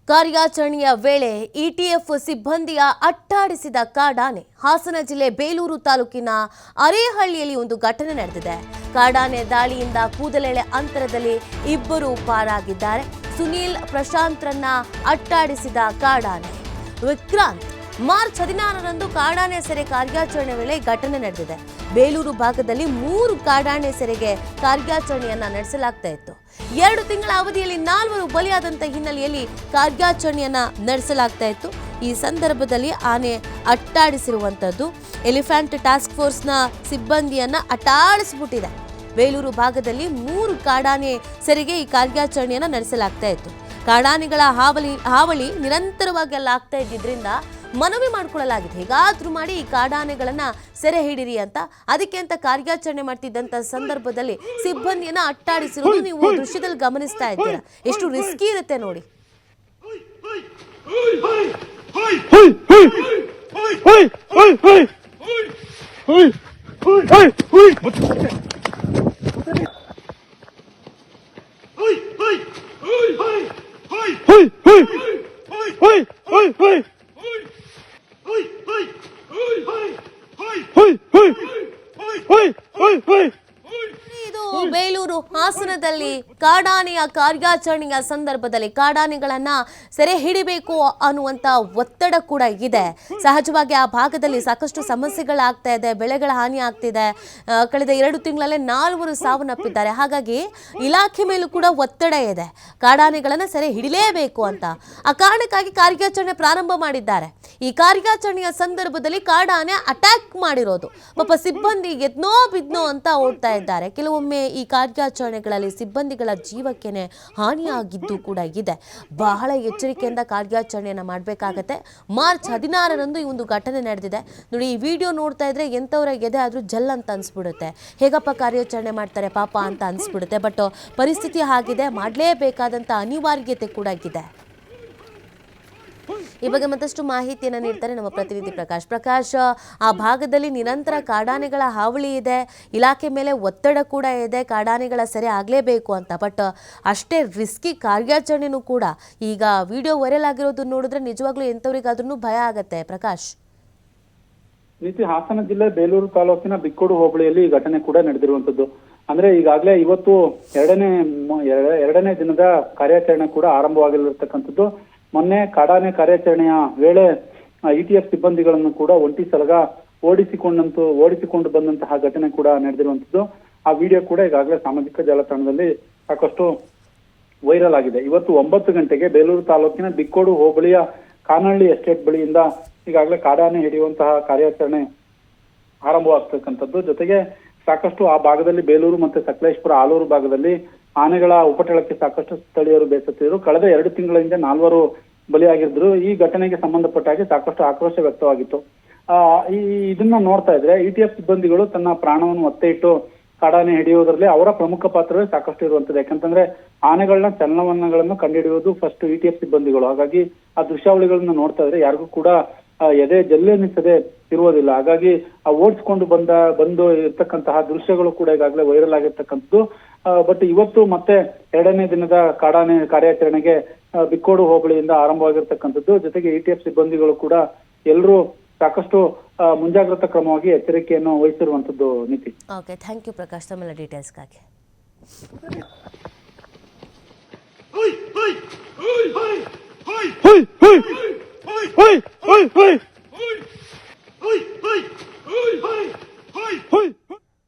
ಕಾರ್ಯಾಚರಣೆಯ ವೇಳೆ ಇಟಿಎಫ್ ಸಿಬ್ಬಂದಿಯ ಅಟ್ಟಾಡಿಸಿದ ಕಾಡಾನೆ. ಹಾಸನ ಜಿಲ್ಲೆ ಬೇಲೂರು ತಾಲೂಕಿನ ಅರೇಹಳ್ಳಿಯಲ್ಲಿ ಒಂದು ಘಟನೆ ನಡೆದಿದೆ. ಕಾಡಾನೆ ದಾಳಿಯಿಂದ ಕೂದಲೆಳೆ ಅಂತರದಲ್ಲಿ ಇಬ್ಬರು ಪಾರಾಗಿದ್ದಾರೆ. ಸುನೀಲ್ ಪ್ರಶಾಂತ್ರನ್ನ ಅಟ್ಟಾಡಿಸಿದ ಕಾಡಾನೆ. ವಿಕ್ರಾಂತ್ ಮಾರ್ಚ್ 16ರಂದು ಕಾಡಾನೆ ಸೆರೆ ಕಾರ್ಯಾಚರಣೆ ವೇಳೆ ಘಟನೆ ನಡೆದಿದೆ. ಬೇಲೂರು ಭಾಗದಲ್ಲಿ 3 ಕಾಡಾನೆ ಸೆರೆಗೆ ಕಾರ್ಯಾಚರಣೆಯನ್ನ ನಡೆಸಲಾಗ್ತಾ ಇತ್ತು. 2 ತಿಂಗಳ ಅವಧಿಯಲ್ಲಿ 4 ಬಲಿಯಾದಂತ ಹಿನ್ನೆಲೆಯಲ್ಲಿ ಕಾರ್ಯಾಚರಣೆಯನ್ನ ನಡೆಸಲಾಗ್ತಾ ಇತ್ತು. ಈ ಸಂದರ್ಭದಲ್ಲಿ ಆನೆ ಅಟ್ಟಾಡಿಸಿರುವಂತದ್ದು ಎಲಿಫೆಂಟ್ ಟಾಸ್ಕ್ ಫೋರ್ಸ್ನ ಸಿಬ್ಬಂದಿಯನ್ನ ಅಟ್ಟಾಡಿಸಿಬಿಟ್ಟಿದೆ. ಬೇಲೂರು ಭಾಗದಲ್ಲಿ 3 ಕಾಡಾನೆ ಸೆರೆಗೆ ಈ ಕಾರ್ಯಾಚರಣೆಯನ್ನ ನಡೆಸಲಾಗ್ತಾ ಇತ್ತು. ಕಾಡಾನೆಗಳ ಹಾವಳಿ ನಿರಂತರವಾಗಿ ಆಗ್ತಾ ಇದ್ದಿದ್ರಿಂದ ಮನವಿ ಮಾಡಿಕೊಳ್ಳಲಾಗಿದೆ. ಹೇಗಾದ್ರೂ ಮಾಡಿ ಈ ಕಾಡಾನೆಗಳನ್ನ ಸೆರೆ ಹಿಡಿರಿ ಅಂತ. ಅದಕ್ಕೆ ಅಂತ ಕಾರ್ಯಾಚರಣೆ ಮಾಡ್ತಿದ್ದಂತ ಸಂದರ್ಭದಲ್ಲಿ ಸಿಬ್ಬಂದಿಯನ್ನ ಅಟ್ಟಾಡಿಸಿರೋದು ನೀವು ದೃಶ್ಯದಲ್ಲಿ ಗಮನಿಸ್ತಾ ಇದ್ದೀರಾ. ಎಷ್ಟು ರಿಸ್ಕಿ ಇರುತ್ತೆ ನೋಡಿ. ಇದು ಬೇಲೂರು ಹಾಸನದಲ್ಲಿ ಕಾಡಾನೆಯ ಕಾರ್ಯಾಚರಣೆಯ ಸಂದರ್ಭದಲ್ಲಿ ಕಾಡಾನೆಗಳನ್ನ ಸೆರೆ ಹಿಡಿಬೇಕು ಅನ್ನುವಂತ ಒತ್ತಡ ಕೂಡ ಇದೆ. ಸಹಜವಾಗಿ ಆ ಭಾಗದಲ್ಲಿ ಸಾಕಷ್ಟು ಸಮಸ್ಯೆಗಳಾಗ್ತಾ ಇದೆ, ಬೆಳೆಗಳ ಹಾನಿ ಆಗ್ತಿದೆ. ಕಳೆದ 2 ತಿಂಗಳಲ್ಲೇ 4 ಸಾವನ್ನಪ್ಪಿದ್ದಾರೆ. ಹಾಗಾಗಿ ಇಲಾಖೆ ಮೇಲೂ ಕೂಡ ಒತ್ತಡ ಇದೆ, ಕಾಡಾನೆಗಳನ್ನ ಸೆರೆ ಹಿಡಿಲೇಬೇಕು ಅಂತ. ಆ ಕಾರಣಕ್ಕಾಗಿ ಕಾರ್ಯಾಚರಣೆ ಪ್ರಾರಂಭ ಮಾಡಿದ್ದಾರೆ. ಈ ಕಾರ್ಯಾಚರಣೆಯ ಸಂದರ್ಭದಲ್ಲಿ ಕಾಡಾನೆ ಅಟ್ಯಾಕ್ ಮಾಡಿರೋದು. ಪಾಪ ಸಿಬ್ಬಂದಿ ಎದ್ನೋ ಬಿದ್ನೋ ಅಂತ ಓಡ್ತಾ ಇದ್ದಾರೆ. ಕೆಲವೊಮ್ಮೆ ಈ ಕಾರ್ಯಾಚರಣೆಗಳಲ್ಲಿ ಸಿಬ್ಬಂದಿಗಳ ಜೀವಕ್ಕೇನೆ ಹಾನಿಯಾಗಿದ್ದು ಕೂಡ ಇದೆ. ಬಹಳ ಎಚ್ಚರಿಕೆಯಿಂದ ಕಾರ್ಯಾಚರಣೆಯನ್ನ ಮಾಡಬೇಕಾಗತ್ತೆ. ಮಾರ್ಚ್ 16ರಂದು ಈ ಒಂದು ಘಟನೆ ನಡೆದಿದೆ ನೋಡಿ. ಈ ವಿಡಿಯೋ ನೋಡ್ತಾ ಇದ್ರೆ ಎಂಥವ್ರ ಎದೆ ಆದ್ರೂ ಜಲ್ ಅಂತ ಅನ್ಸ್ಬಿಡುತ್ತೆ. ಹೇಗಪ್ಪ ಕಾರ್ಯಾಚರಣೆ ಮಾಡ್ತಾರೆ ಪಾಪ ಅಂತ ಅನ್ಸ್ಬಿಡುತ್ತೆ. ಬಟ್ ಪರಿಸ್ಥಿತಿ ಹಾಗಿದೆ, ಮಾಡಲೇಬೇಕಾದಂತ ಅನಿವಾರ್ಯತೆ ಕೂಡ ಇದೆ. ಈ ಬಗ್ಗೆ ಮತ್ತಷ್ಟು ಮಾಹಿತಿಯನ್ನು ನೀಡ್ತಾರೆ ನಮ್ಮ ಪ್ರತಿನಿಧಿ ಪ್ರಕಾಶ್. ಆ ಭಾಗದಲ್ಲಿ ನಿರಂತರ ಕಾಡಾನೆಗಳ ಹಾವಳಿ ಇದೆ, ಇಲಾಖೆ ಮೇಲೆ ಒತ್ತಡ ಕೂಡ ಇದೆ, ಕಾಡಾನೆಗಳ ಸೆರೆ ಆಗಲೇಬೇಕು ಅಂತ. ಬಟ್ ಅಷ್ಟೇ ರಿಸ್ಕಿ ಕಾರ್ಯಾಚರಣೆನೂ ಕೂಡ. ಈಗ ವಿಡಿಯೋ ವೈರಲ್ ಆಗಿರೋದು ನೋಡಿದ್ರೆ ನಿಜವಾಗ್ಲೂ ಎಂಥವ್ರಿಗಾದ್ರೂ ಭಯ ಆಗತ್ತೆ. ಪ್ರಕಾಶ್, ಹಾಸನ ಜಿಲ್ಲೆ ಬೇಲೂರು ತಾಲೂಕಿನ ಬಿಕ್ಕೋಡು ಹೋಬಳಿಯಲ್ಲಿ ಈ ಘಟನೆ ಕೂಡ ನಡೆದಿರುವಂತದ್ದು. ಅಂದ್ರೆ ಈಗಾಗಲೇ ಇವತ್ತು ಎರಡನೇ ದಿನದ ಕಾರ್ಯಾಚರಣೆ ಕೂಡ ಆರಂಭವಾಗಿರತಕ್ಕಂಥದ್ದು. ಮೊನ್ನೆ ಕಾಡಾನೆ ಕಾರ್ಯಾಚರಣೆಯ ವೇಳೆ ಇಟಿಎಫ್ ಸಿಬ್ಬಂದಿಗಳನ್ನು ಕೂಡ ಒಂಟಿ ಸಲಗ ಓಡಿಸಿಕೊಂಡು ಬಂದಂತಹ ಘಟನೆ ಕೂಡ ನಡೆದಿರುವಂತದ್ದು. ಆ ವಿಡಿಯೋ ಕೂಡ ಈಗಾಗಲೇ ಸಾಮಾಜಿಕ ಜಾಲತಾಣದಲ್ಲಿ ಸಾಕಷ್ಟು ವೈರಲ್ ಆಗಿದೆ. ಇವತ್ತು 9 ಗಂಟೆಗೆ ಬೇಲೂರು ತಾಲೂಕಿನ ಬಿಕ್ಕೋಡು ಹೋಬಳಿಯ ಕಾನಹಳ್ಳಿ ಎಸ್ಟೇಟ್ ಬಳಿಯಿಂದ ಈಗಾಗಲೇ ಕಾಡಾನೆ ಹಿಡಿಯುವಂತಹ ಕಾರ್ಯಾಚರಣೆ ಆರಂಭವಾಗ್ತಕ್ಕಂಥದ್ದು. ಜೊತೆಗೆ ಸಾಕಷ್ಟು ಆ ಭಾಗದಲ್ಲಿ ಬೇಲೂರು ಮತ್ತೆ ಸಕಲೇಶ್ಪುರ ಆಲೂರು ಭಾಗದಲ್ಲಿ ಆನೆಗಳ ಉಪಟಳಕ್ಕೆ ಸಾಕಷ್ಟು ಸ್ಥಳೀಯರು ಬೇಸತ್ತಿದ್ರು. ಕಳೆದ 2 ತಿಂಗಳ ಹಿಂದೆ 4 ಬಲಿಯಾಗಿದ್ರು. ಈ ಘಟನೆಗೆ ಸಂಬಂಧಪಟ್ಟ ಹಾಗೆ ಸಾಕಷ್ಟು ಆಕ್ರೋಶ ವ್ಯಕ್ತವಾಗಿತ್ತು. ಇದನ್ನ ನೋಡ್ತಾ ಇದ್ರೆ ಇಟಿಎಫ್ ಸಿಬ್ಬಂದಿಗಳು ತನ್ನ ಪ್ರಾಣವನ್ನು ಒತ್ತೆ ಇಟ್ಟು ಕಾಡಾನೆ ಹಿಡಿಯುವುದರಲ್ಲಿ ಅವರ ಪ್ರಮುಖ ಪಾತ್ರವೇ ಸಾಕಷ್ಟು ಇರುವಂತದ್ದು. ಯಾಕಂತಂದ್ರೆ ಆನೆಗಳನ್ನ ಚಲನವಲನಗಳನ್ನು ಕಂಡುಹಿಡಿಯುವುದು ಫಸ್ಟ್ ಇಟಿಎಫ್ ಸಿಬ್ಬಂದಿಗಳು. ಹಾಗಾಗಿ ಆ ದೃಶ್ಯಾವಳಿಗಳನ್ನ ನೋಡ್ತಾ ಇದ್ರೆ ಯಾರಿಗೂ ಕೂಡ ಎದೆ ಜಲ್ಲೆನಿಸದೆ ಇರುವುದಿಲ್ಲ. ಹಾಗಾಗಿ ಆ ಓಡಿಸ್ಕೊಂಡು ಬಂದು ಇರ್ತಕ್ಕಂತಹ ದೃಶ್ಯಗಳು ಕೂಡ ಈಗಾಗಲೇ ವೈರಲ್ ಆಗಿರ್ತಕ್ಕಂಥದ್ದು. ಬಟ್ ಇವತ್ತು ಮತ್ತೆ 2ನೇ ದಿನದ ಕಾಡಾನೆ ಕಾರ್ಯಾಚರಣೆಗೆ ಬಿಕ್ಕೋಡು ಹೋಬಳಿಯಿಂದ ಆರಂಭವಾಗಿರ್ತಕ್ಕಂಥದ್ದು. ಜೊತೆಗೆ ಇಟಿಎಫ್ ಸಿಬ್ಬಂದಿಗಳು ಕೂಡ ಎಲ್ಲರೂ ಸಾಕಷ್ಟು ಮುಂಜಾಗ್ರತಾ ಕ್ರಮವಾಗಿ ಎಚ್ಚರಿಕೆಯನ್ನು ವಹಿಸಿರುವಂತದ್ದು. ನೀತಿ. ಓಕೆ, ಥ್ಯಾಂಕ್ ಯು ಪ್ರಕಾಶ್ ತಮ್ಮೆಲ್ಲ ಡೀಟೇಲ್ಸ್ಗಾಗಿ. Hey!